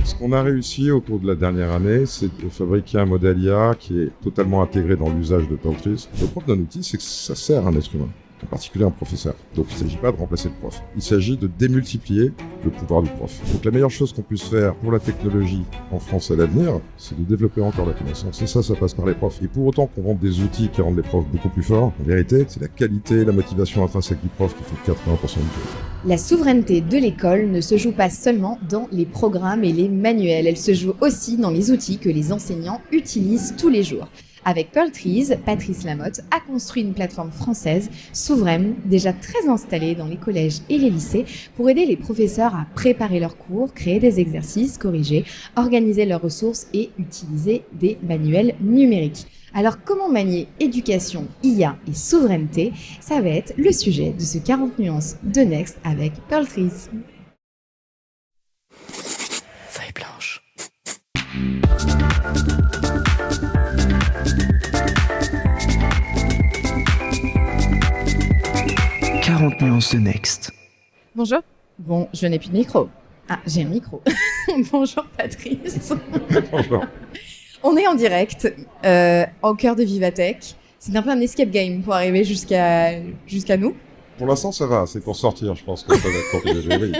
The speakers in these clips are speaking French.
Ce qu'on a réussi au cours de la dernière année, c'est de fabriquer un modèle IA qui est totalement intégré dans l'usage de Peltris. Le propre d'un outil, c'est que ça sert à un être humain, en particulier un professeur. Donc il ne s'agit pas de remplacer le prof. Il s'agit de démultiplier le pouvoir du prof. Donc la meilleure chose qu'on puisse faire pour la technologie en France à l'avenir, c'est de développer encore la connaissance. Et ça passe par les profs. Et pour autant qu'on vende des outils qui rendent les profs beaucoup plus forts, en vérité, c'est la qualité et la motivation intrinsèque du prof qui fait 80% du job. La souveraineté de l'école ne se joue pas seulement dans les programmes et les manuels, elle se joue aussi dans les outils que les enseignants utilisent tous les jours. Avec Peltris, Patrice Lamotte a construit une plateforme française souveraine, déjà très installée dans les collèges et les lycées, pour aider les professeurs à préparer leurs cours, créer des exercices, corriger, organiser leurs ressources et utiliser des manuels numériques. Alors comment manier éducation, IA et souveraineté? Ça va être le sujet de ce 40 nuances de Next avec Peltris. Feuille blanche. « 40 nuances de Next ». Bonjour. Bon, je n'ai plus de micro. Ah, j'ai un micro. Bonjour Patrice. Bonjour. On est en direct, au cœur de Vivatech. C'est un peu un escape game pour arriver jusqu'à nous. Pour l'instant, ça va. C'est pour sortir, je pense que ça va être compliqué. Oui.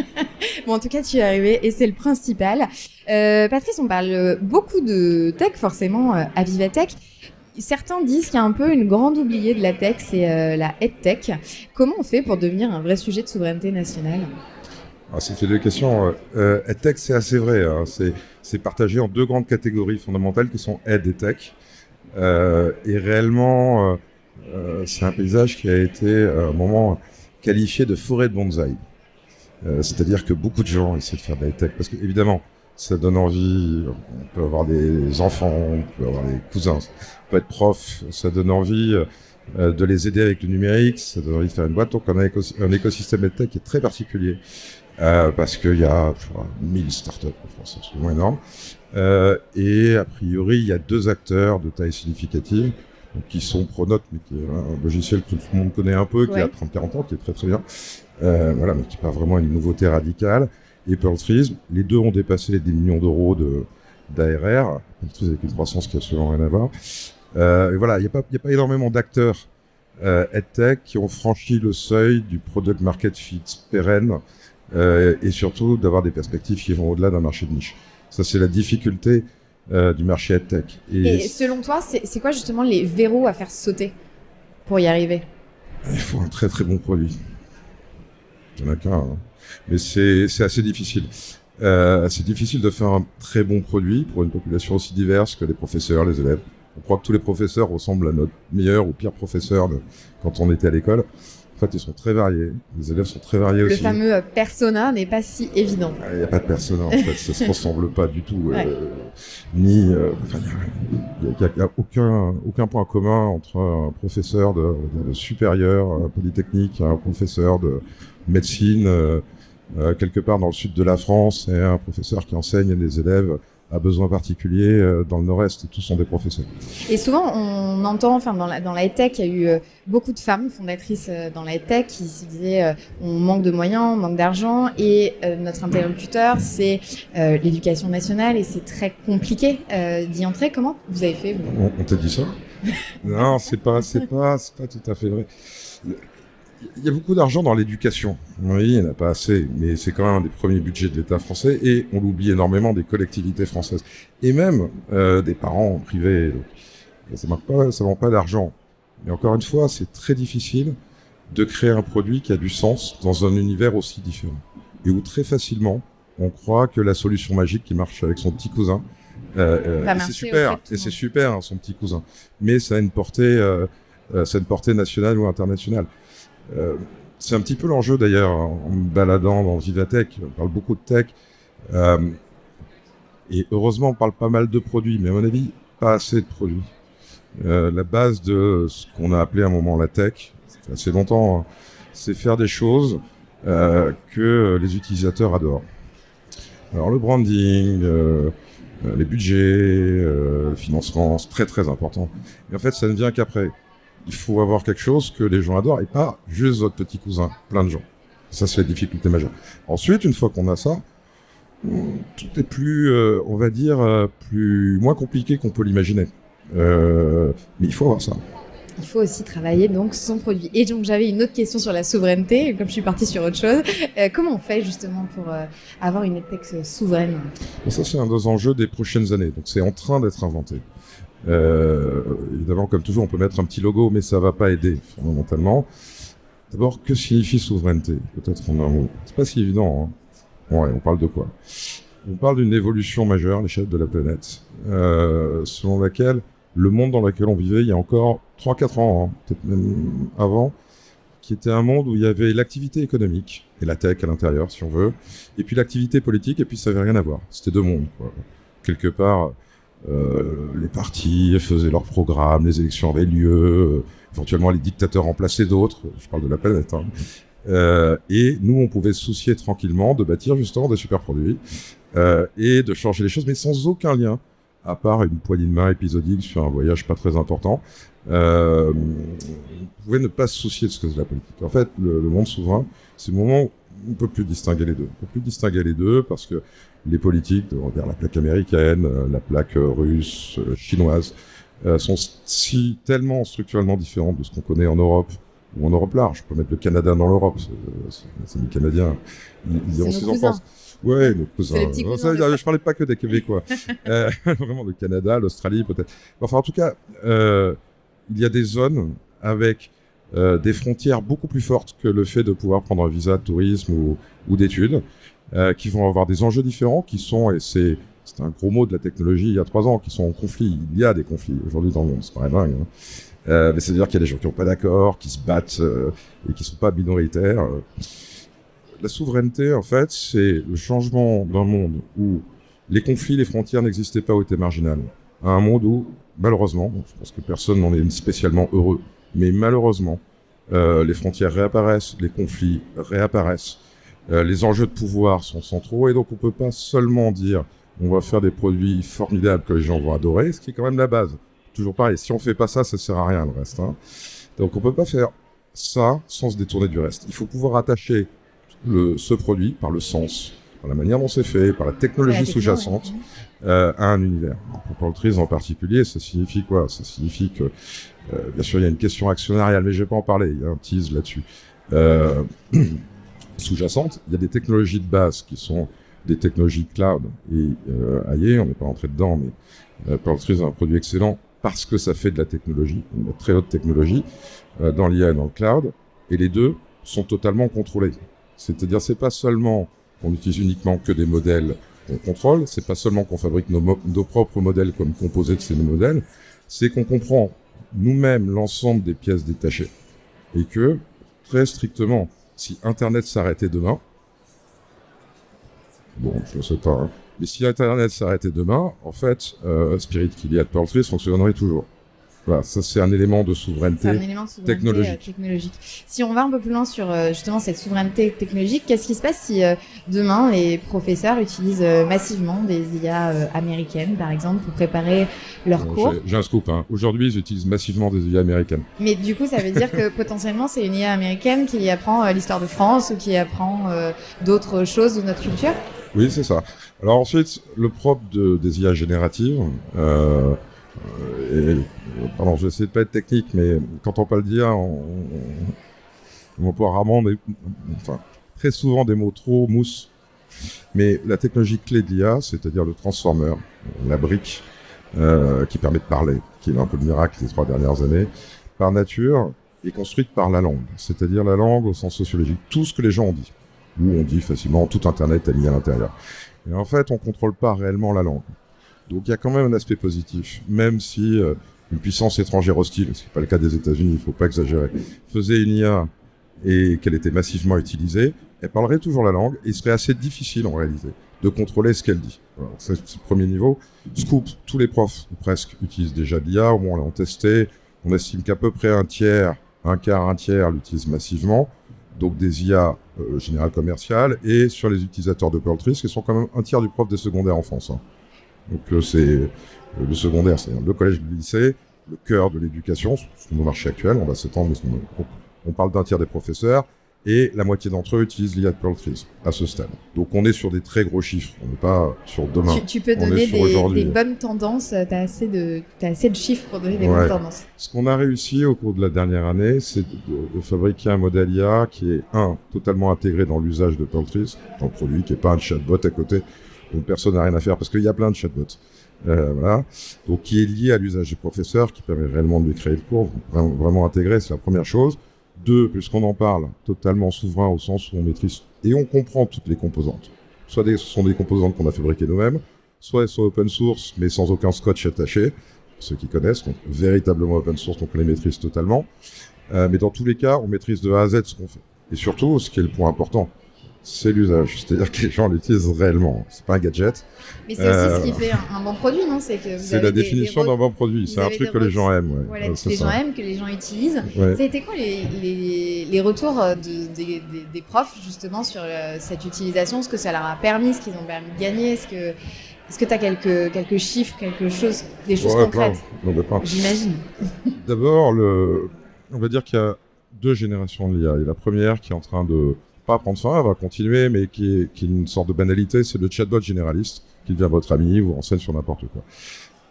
Bon, en tout cas, tu es arrivé et c'est le principal. Patrice, on parle beaucoup de tech, forcément, à Vivatech. Certains disent qu'il y a un peu une grande oubliée de la tech, c'est la EdTech. Comment on fait pour devenir un vrai sujet de souveraineté nationale ? Ah, c'est deux questions. EdTech, c'est assez vrai. Hein. C'est partagé en deux grandes catégories fondamentales qui sont Ed et Tech. Et réellement, c'est un paysage qui a été à un moment qualifié de forêt de bonsaï. C'est-à-dire que beaucoup de gens essaient de faire de la tech parce que évidemment, ça donne envie. On peut avoir des enfants, on peut avoir des cousins, on peut être prof. Ça donne envie de les aider avec le numérique. Ça donne envie de faire une boîte. Donc on a un écosystème EdTech qui est très particulier. Parce qu'il y a 1000 startups en France, c'est absolument énorme. Et a priori, il y a deux acteurs de taille significative qui sont Pronote, mais qui est un logiciel que tout le monde connaît un peu, qui a 30-40 ans, qui est très très bien, voilà, mais qui n'est pas vraiment une nouveauté radicale. Et Peltris, les deux ont dépassé les 10 millions d'euros d'ARR. Peltris avec une croissance qui a absolument rien à voir. Et voilà, il n'y a pas énormément d'acteurs EdTech qui ont franchi le seuil du product market fit pérenne. Et surtout d'avoir des perspectives qui vont au-delà d'un marché de niche. Ça, c'est la difficulté du marché EdTech. Et selon toi, c'est quoi justement les verrous à faire sauter pour y arriver ? Il faut un très très bon produit. Il n'y en a qu'un, hein. Mais c'est assez difficile. C'est difficile de faire un très bon produit pour une population aussi diverse que les professeurs, les élèves. On croit que tous les professeurs ressemblent à notre meilleur ou pire professeur quand on était à l'école. En fait, ils sont très variés. Les élèves sont très variés aussi. Le fameux persona n'est pas si évident. Il n'y a pas de persona, en fait. Ça se ressemble pas du tout. Ouais. Il n'y a aucun point commun entre un professeur de supérieur polytechnique et un professeur de médecine quelque part dans le sud de la France et un professeur qui enseigne à des élèves à besoins particuliers dans le nord-est. Tous sont des professeurs. Et souvent, on entend, dans la EdTech, il y a eu beaucoup de femmes fondatrices dans la EdTech qui se disaient on manque de moyens, on manque d'argent et notre interlocuteur, c'est l'éducation nationale et c'est très compliqué d'y entrer. Comment vous avez fait, vous ? On t'a dit ça ? Non, c'est pas tout à fait vrai. Il y a beaucoup d'argent dans l'éducation. Oui, il n'y en a pas assez, mais c'est quand même un des premiers budgets de l'État français et on l'oublie énormément des collectivités françaises et même des parents privés. Donc, ça manque pas d'argent. Mais encore une fois, c'est très difficile de créer un produit qui a du sens dans un univers aussi différent et où très facilement on croit que la solution magique qui marche avec son petit cousin, c'est super, et c'est super, hein, son petit cousin, mais ça a une portée nationale ou internationale. C'est un petit peu l'enjeu d'ailleurs en me baladant dans Vivatech. On parle beaucoup de tech et heureusement on parle pas mal de produits, mais à mon avis pas assez de produits. La base de ce qu'on a appelé à un moment la tech, ça fait assez longtemps, hein, c'est faire des choses que les utilisateurs adorent. Alors le branding, les budgets, le financement, c'est très très important. Mais en fait ça ne vient qu'après. Il faut avoir quelque chose que les gens adorent et pas juste votre petit cousin, plein de gens. Ça, c'est la difficulté majeure. Ensuite, une fois qu'on a ça, tout est plus, on va dire, moins compliqué qu'on peut l'imaginer. Mais il faut avoir ça. Il faut aussi travailler donc son produit. Et donc j'avais une autre question sur la souveraineté, comme je suis partie sur autre chose. Comment on fait justement pour avoir une tech souveraine ? Et ça, c'est un des enjeux des prochaines années. Donc c'est en train d'être inventé. Évidemment, comme toujours, on peut mettre un petit logo, mais ça va pas aider fondamentalement. D'abord, que signifie souveraineté ? Peut-être en un mot. C'est pas si évident. Ouais, on parle de quoi ? On parle d'une évolution majeure à l'échelle de la planète, selon laquelle le monde dans lequel on vivait il y a encore 3-4 ans, peut-être même avant, qui était un monde où il y avait l'activité économique, et la tech à l'intérieur, si on veut, et puis l'activité politique, et puis ça n'avait rien à voir. C'était deux mondes, quoi. Quelque part, les partis faisaient leurs programmes, les élections avaient lieu, éventuellement les dictateurs remplaçaient d'autres, je parle de la planète, et nous, on pouvait se soucier tranquillement de bâtir justement des super produits, et de changer les choses, mais sans aucun lien, à part une poignée de main épisodique sur un voyage pas très important. Vous pouvez ne pas se soucier de ce que c'est la politique. En fait, le monde souverain, c'est le moment où on ne peut plus distinguer les deux. On peut plus distinguer les deux parce que les politiques, regarde la plaque américaine, la plaque russe, chinoise, sont tellement structurellement différentes de ce qu'on connaît en Europe ou en Europe large. Je peux mettre le Canada dans l'Europe, c'est les Canadiens. Ils diront ce qu'ils en pensent. Ouais, nos cousins. Je parlais pas que des Québécois. Vraiment le Canada, l'Australie peut-être. Enfin, en tout cas, il y a des zones avec des frontières beaucoup plus fortes que le fait de pouvoir prendre un visa de tourisme ou d'études, qui vont avoir des enjeux différents, qui sont, et c'est un gros mot de la technologie il y a 3 ans, qui sont en conflit. Il y a des conflits aujourd'hui dans le monde, c'est pas dingue. Mais c'est-à-dire qu'il y a des gens qui n'ont pas d'accord, qui se battent et qui sont pas minoritaires. La souveraineté, en fait, c'est le changement d'un monde où les conflits, les frontières n'existaient pas ou étaient marginales, à un monde où, malheureusement, je pense que personne n'en est spécialement heureux, mais malheureusement, les frontières réapparaissent, les conflits réapparaissent, les enjeux de pouvoir sont centraux, et donc on peut pas seulement dire on va faire des produits formidables que les gens vont adorer, ce qui est quand même la base. Toujours pareil, si on fait pas ça, ça sert à rien le reste. Donc on peut pas faire ça sans se détourner du reste. Il faut pouvoir attacher ce produit par le sens, par la manière dont c'est fait, par la technologie sous-jacente à un univers. Pour Peltries en particulier, ça signifie quoi ? Ça signifie que, bien sûr, il y a une question actionnariale, mais je vais pas en parler, il y a un tease là-dessus. Sous-jacente, il y a des technologies de base qui sont des technologies cloud et AI, on n'est pas rentré dedans, mais Peltries a un produit excellent parce que ça fait de la technologie, une très haute technologie, dans l'IA et dans le cloud, et les deux sont totalement contrôlés. C'est-à-dire, c'est pas seulement qu'on utilise uniquement que des modèles qu'on contrôle, c'est pas seulement qu'on fabrique nos propres modèles comme composés de ces modèles, c'est qu'on comprend nous-mêmes l'ensemble des pièces détachées. Et que, très strictement, si Internet s'arrêtait demain, bon, je le sais pas, mais si Internet s'arrêtait demain, en fait, Spirit qu'il y a de Peltries fonctionnerait toujours. Voilà, ça c'est un élément de souveraineté, technologique. Si on va un peu plus loin sur justement cette souveraineté technologique, qu'est-ce qui se passe si demain les professeurs utilisent massivement des IA américaines, par exemple, pour préparer leurs cours ? J'ai un scoop. Aujourd'hui, ils utilisent massivement des IA américaines. Mais du coup, ça veut dire que potentiellement, c'est une IA américaine qui apprend l'histoire de France ou qui apprend d'autres choses de notre culture ? Oui, c'est ça. Alors ensuite, le propre des IA génératives... pardon, je vais essayer de pas être technique, mais quand on parle d'IA, on emploie rarement très souvent des mots trop mousse. Mais la technologie clé de l'IA, c'est-à-dire le transformer, la brique qui permet de parler, qui est un peu le miracle des 3 dernières années, par nature, est construite par la langue. C'est-à-dire la langue au sens sociologique. Tout ce que les gens ont dit. Ou on dit facilement tout Internet est mis à l'intérieur. Et en fait, on contrôle pas réellement la langue. Donc il y a quand même un aspect positif, même si une puissance étrangère hostile, ce qui n'est pas le cas des États-Unis, il ne faut pas exagérer, faisait une IA et qu'elle était massivement utilisée, elle parlerait toujours la langue et il serait assez difficile en réalité de contrôler ce qu'elle dit. Voilà, c'est le premier niveau. Scoop, tous les profs, ou presque, utilisent déjà l'IA, au moins on l'a testé. On estime qu'à peu près un tiers l'utilisent massivement. Donc des IA générales commerciales et sur les utilisateurs de Peltries, qui sont quand même un tiers du prof des secondaires en France. Donc c'est le secondaire, c'est-à-dire le collège et le lycée, le cœur de l'éducation, sur nos marchés actuels, on va s'étendre, on parle d'un tiers des professeurs, et la moitié d'entre eux utilisent l'IA de Pearl Trees à ce stade. Donc on est sur des très gros chiffres, on n'est pas sur demain. Tu peux On donner est sur des bonnes tendances, t'as assez de chiffres pour donner des Ouais. bonnes tendances. Ce qu'on a réussi au cours de la dernière année, c'est de fabriquer un modèle IA qui est, totalement intégré dans l'usage de Pearl Trees, dans le produit, qui n'est pas un chatbot à côté, dont personne n'a rien à faire, parce qu'il y a plein de chatbots. Voilà. Donc qui est lié à l'usage du professeur, qui permet réellement de lui créer le cours, vraiment intégré, c'est la première chose. 2, puisqu'on en parle, totalement souverain au sens où on maîtrise et on comprend toutes les composantes. Soit ce sont des composantes qu'on a fabriquées nous-mêmes, soit elles sont open source, mais sans aucun scotch attaché, pour ceux qui connaissent, donc véritablement open source, donc on les maîtrise totalement. Mais dans tous les cas, on maîtrise de A à Z ce qu'on fait. Et surtout, ce qui est le point important, c'est l'usage. C'est-à-dire que les gens l'utilisent réellement. C'est pas un gadget. Mais c'est aussi ce qui fait un bon produit, non? C'est que vous C'est avez la définition d'un bon produit. C'est un truc que les gens aiment. Ouais. Voilà, Ouais, que les gens aiment, que les gens utilisent. Ouais. Ça a été quoi les retours des profs justement sur cette utilisation? Ce que ça leur a permis, ce qu'ils ont permis de gagner? Est-ce que tu as quelques chiffres, des choses concrètes? Non, mais pas. J'imagine. D'abord, on va dire qu'il y a 2 générations de l'IA. Et la première qui est en train de pas prendre fin, elle va continuer, mais qui est une sorte de banalité, c'est le chatbot généraliste qui devient votre ami, vous renseigne sur n'importe quoi.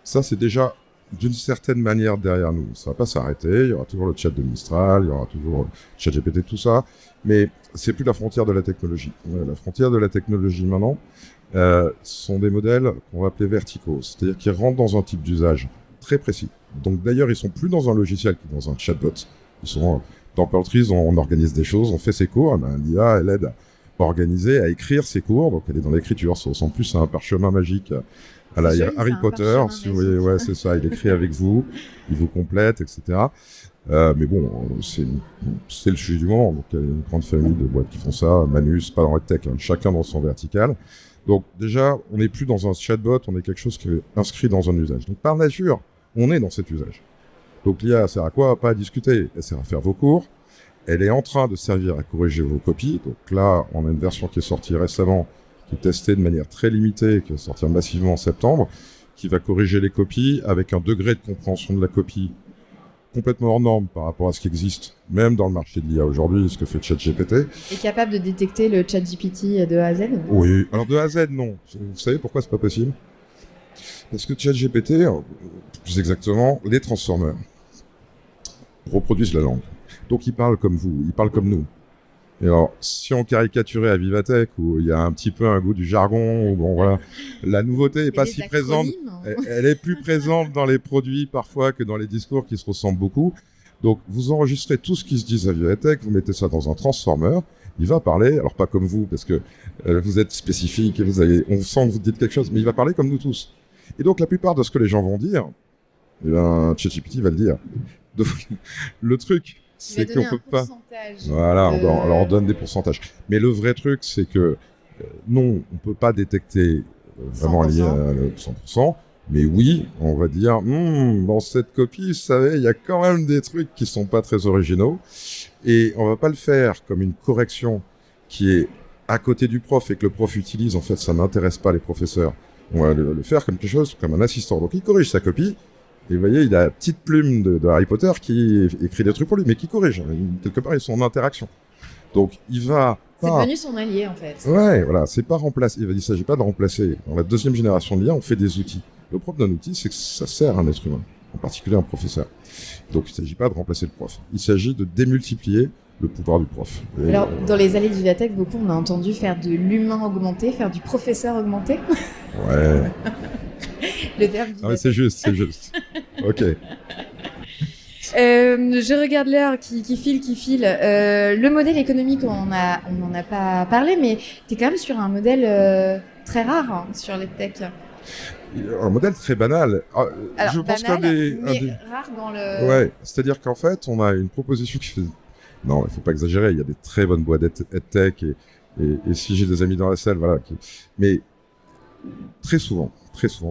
Ça, c'est déjà d'une certaine manière derrière nous. Ça va pas s'arrêter, il y aura toujours le chat de Mistral, il y aura toujours le chat GPT, tout ça, mais c'est plus la frontière de la technologie. La frontière de la technologie maintenant, sont des modèles qu'on va appeler verticaux, c'est-à-dire qu'ils rentrent dans un type d'usage très précis. Donc d'ailleurs, ils sont plus dans un logiciel que dans un chatbot. Ils sont dans Pearl Trees, on organise des choses, on fait ses cours. L'IA, elle aide à organiser, à écrire ses cours. Donc elle est dans l'écriture, ça ressemble plus à un parchemin magique à la Harry Potter. Si vous voyez, ouais, c'est ça. Il écrit avec vous, il vous complète, etc. Mais bon, c'est le sujet du moment. Donc il y a une grande famille de boîtes qui font ça. Manus, pas dans la tech, hein, chacun dans son vertical. Donc déjà, on n'est plus dans un chatbot, on est quelque chose qui est inscrit dans un usage. Donc par nature, on est dans cet usage. Donc l'IA, elle sert à quoi? Pas à discuter, elle sert à faire vos cours. Elle est en train de servir à corriger vos copies. Donc là, on a une version qui est sortie récemment, qui est testée de manière très limitée, qui va sortir massivement en septembre, qui va corriger les copies avec un degré de compréhension de la copie complètement hors norme par rapport à ce qui existe, même dans le marché de l'IA aujourd'hui, ce que fait ChatGPT. Est capable de détecter le ChatGPT de A à Z? Oui, alors de A à Z, non. Vous savez pourquoi c'est pas possible? Parce que ChatGPT, plus exactement, les transformers reproduisent la langue. Donc ils parlent comme vous, ils parlent comme nous. Et alors, si on caricaturait à Vivatech, où il y a un petit peu un goût du jargon, où bon voilà, la nouveauté est pas si présente. Elle est plus présente dans les produits parfois que dans les discours qui se ressemblent beaucoup. Donc vous enregistrez tout ce qui se dit à Vivatech, vous mettez ça dans un transformer, il va parler, alors pas comme vous, parce que vous êtes spécifique, et on sent que vous dites quelque chose, mais il va parler comme nous tous. Et donc la plupart de ce que les gens vont dire, eh ben, ChatGPT va le dire. Donc le truc, c'est qu'on peut pas. Voilà, on leur donne des pourcentages. Mais le vrai truc, c'est que non, on peut pas détecter vraiment lié à 100%. Mais oui, on va dire, dans cette copie, vous savez, il y a quand même des trucs qui sont pas très originaux. Et on va pas le faire comme une correction qui est à côté du prof et que le prof utilise. En fait, ça n'intéresse pas les professeurs. On va le faire comme quelque chose, comme un assistant. Donc, il corrige sa copie. Et vous voyez, il a la petite plume de Harry Potter qui écrit des trucs pour lui, mais qui corrige. Quelque part, ils sont en interaction. Donc, il va... C'est devenu son allié, en fait. Ouais, voilà, c'est pas remplacer. Il s'agit pas de remplacer. Dans la deuxième génération de l'IA, on fait des outils. Le propre d'un outil, c'est que ça sert à un être humain, en particulier un professeur. Donc, il s'agit pas de remplacer le prof. Il s'agit de démultiplier le pouvoir du prof. Et alors, dans les allées de Vivatech, beaucoup, on a entendu faire de l'humain augmenté, faire du professeur augmenté. Ouais. Le terme non, mais c'est juste. Ok. Je regarde l'heure qui file. Le modèle économique, on n'en a pas parlé, mais tu es quand même sur un modèle très rare sur les tech. Un modèle très banal. Alors, je pense banal, mais rare dans le... Ouais, c'est-à-dire qu'en fait, on a une proposition qui fait... Non, il faut pas exagérer, il y a des très bonnes boîtes EdTech et si j'ai des amis dans la salle, voilà. Mais très souvent,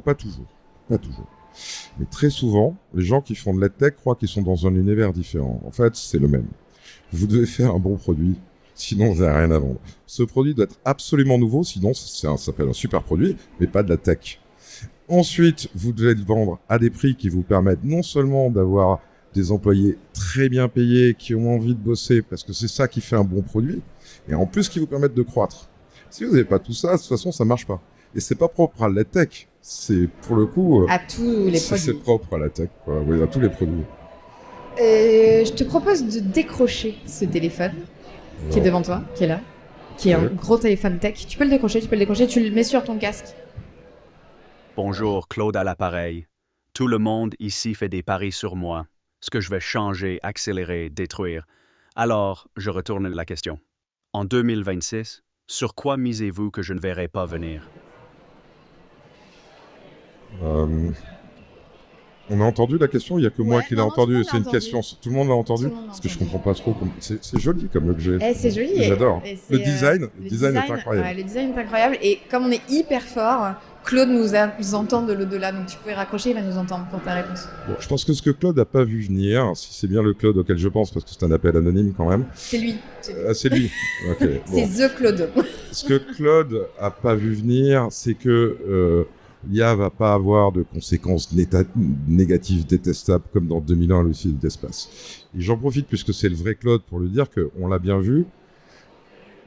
pas toujours, mais très souvent, les gens qui font de l'EdTech croient qu'ils sont dans un univers différent. En fait, c'est le même. Vous devez faire un bon produit, sinon vous n'avez rien à vendre. Ce produit doit être absolument nouveau, sinon ça s'appelle un super produit, mais pas de la tech. Ensuite, vous devez le vendre à des prix qui vous permettent non seulement d'avoir des employés très bien payés qui ont envie de bosser parce que c'est ça qui fait un bon produit et en plus qui vous permettent de croître. Si vous n'avez pas tout ça, de toute façon, ça marche pas. Et c'est pas propre à la tech. C'est pour le coup. À tous les produits. C'est propre à la tech, quoi. Oui, à tous les produits. Je te propose de décrocher ce téléphone qui est devant toi, qui est là, qui est un gros téléphone tech. Tu peux le décrocher, tu le mets sur ton casque. Bonjour, Claude à l'appareil. Tout le monde ici fait des paris sur moi, ce que je vais changer, accélérer, détruire. Alors, je retourne la question. En 2026, sur quoi misez-vous que je ne verrai pas venir? On a entendu la question, il n'y a que moi qui l'ai entendu. C'est une entendu. question, tout le monde l'a entendu. Parce que je comprends pas trop. C'est joli comme objet. C'est joli. J'adore. Le design est incroyable. Ouais, le design est incroyable. Et comme on est hyper fort, Claude nous entend de l'au-delà. Donc tu pouvais raccrocher, il va nous entendre pour ta réponse. Bon, je pense que ce que Claude n'a pas vu venir, si c'est bien le Claude auquel je pense, parce que c'est un appel anonyme quand même. C'est lui. C'est lui. Okay, c'est The Claude. Ce que Claude n'a pas vu venir, c'est que l'IA va pas avoir de conséquences négatives détestables comme dans 2001 l'Odyssée de l'espace. Et j'en profite puisque c'est le vrai Claude pour lui dire qu'on l'a bien vu,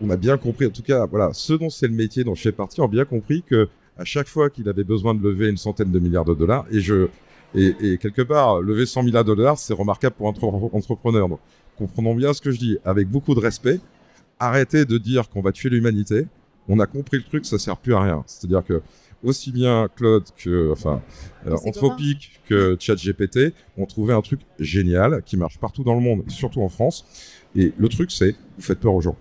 on a bien compris, en tout cas, voilà, ceux dont c'est le métier dont je fais partie ont bien compris que à chaque fois qu'il avait besoin de lever une centaine de milliards de dollars, et quelque part, lever 100 milliards de dollars, c'est remarquable pour un entrepreneur. Donc, comprenons bien ce que je dis, avec beaucoup de respect, arrêtez de dire qu'on va tuer l'humanité, on a compris le truc, ça sert plus à rien. C'est-à-dire que aussi bien Claude que, Anthropic que ChatGPT ont trouvé un truc génial qui marche partout dans le monde, surtout en France. Et le truc, c'est, vous faites peur aux gens.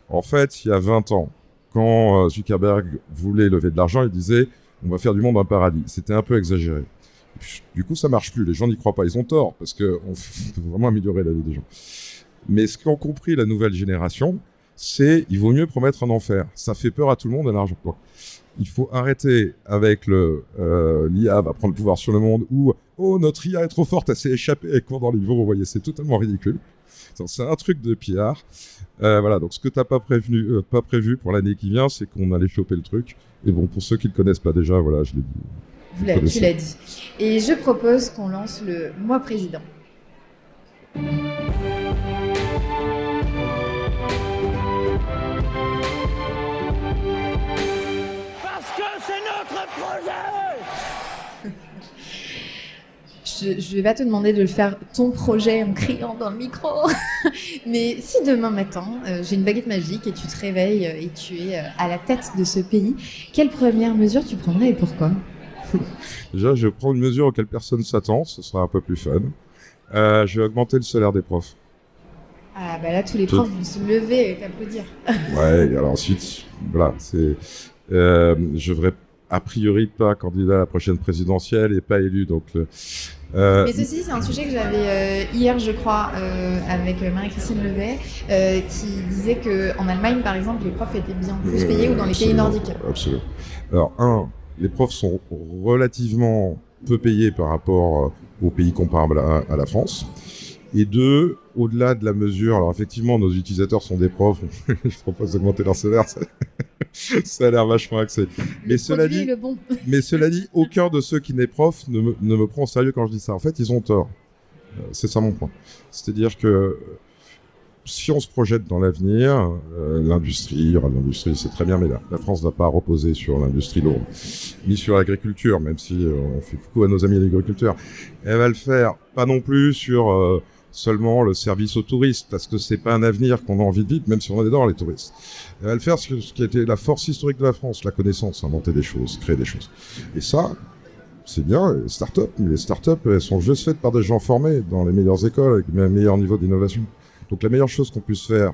En fait, il y a 20 ans, quand Zuckerberg voulait lever de l'argent, il disait, on va faire du monde un paradis. C'était un peu exagéré. Du coup, ça marche plus. Les gens n'y croient pas. Ils ont tort parce qu'on peut vraiment améliorer la vie des gens. Mais ce qu'ont compris la nouvelle génération, c'est, il vaut mieux promettre un enfer. Ça fait peur à tout le monde, à l'argent. Il faut arrêter avec l'IA va prendre le pouvoir sur le monde ou notre IA est trop forte, elle s'est échappée, elle court dans les livres, vous voyez, c'est totalement ridicule. C'est un truc de PR. Voilà, donc ce que t'as pas prévu pour l'année qui vient, c'est qu'on allait choper le truc. Et bon, pour ceux qui le connaissent pas déjà, voilà, je l'ai dit. Tu l'as dit. Et je propose qu'on lance le Moi Président. Je vais pas te demander de le faire ton projet en criant dans le micro. Mais si demain matin, j'ai une baguette magique et tu te réveilles et tu es à la tête de ce pays, quelle première mesure tu prendrais et pourquoi? Déjà, je prends une mesure auquel personne s'attend, ce sera un peu plus fun. Je vais augmenter le salaire des profs. Ah bah là, tous les profs vont se lever et t'applaudir. Ouais, et alors ensuite, voilà, je devrais a priori pas candidat à la prochaine présidentielle et pas élu, donc... Mais ceci, c'est un sujet que j'avais hier, je crois, avec Marie-Christine Levet, qui disait qu'en Allemagne, par exemple, les profs étaient bien plus payés ou dans les pays nordiques. Absolument. Alors, les profs sont relativement peu payés par rapport aux pays comparables à la France. Et deux, au-delà de la mesure, alors effectivement, nos utilisateurs sont des profs, je propose d'augmenter leur salaire, ça a l'air vachement axé. Mais cela dit, aucun de ceux qui n'est prof ne me prend au sérieux quand je dis ça. En fait, ils ont tort. C'est ça mon point. C'est-à-dire que si on se projette dans l'avenir, l'industrie, c'est très bien, mais la France ne va pas reposer sur l'industrie lourde, ni sur l'agriculture, même si on fait coucou à nos amis agriculteurs. Elle va le faire pas non plus sur seulement le service aux touristes, parce que c'est pas un avenir qu'on a envie de vivre, même si on adore les touristes. Elle va le faire ce qui a été la force historique de la France, la connaissance, inventer des choses, créer des choses. Et ça, c'est bien, les startups, mais les startups, elles sont juste faites par des gens formés dans les meilleures écoles, avec un meilleur niveau d'innovation. Donc la meilleure chose qu'on puisse faire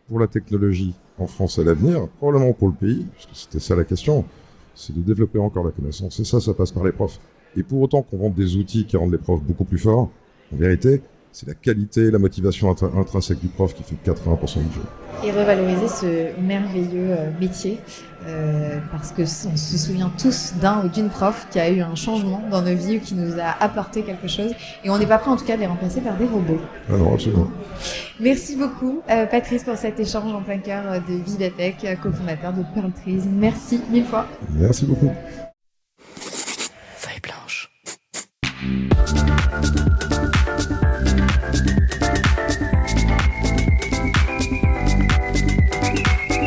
pour la technologie en France à l'avenir, probablement pour le pays, parce que c'était ça la question, c'est de développer encore la connaissance. Et ça passe par les profs. Et pour autant qu'on vende des outils qui rendent les profs beaucoup plus forts, en vérité, c'est la qualité, la motivation intrinsèque du prof qui fait 80% du jeu. Et revaloriser ce merveilleux métier, parce que on se souvient tous d'un ou d'une prof qui a eu un changement dans nos vies ou qui nous a apporté quelque chose. Et on n'est pas prêt en tout cas de les remplacer par des robots. Ah non, absolument. Merci beaucoup Patrice pour cet échange en plein cœur de Vivatech, cofondateur de Pearl Trees. Merci mille fois. Merci beaucoup. Feuille blanche.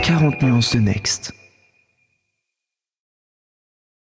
40 nuances de Next.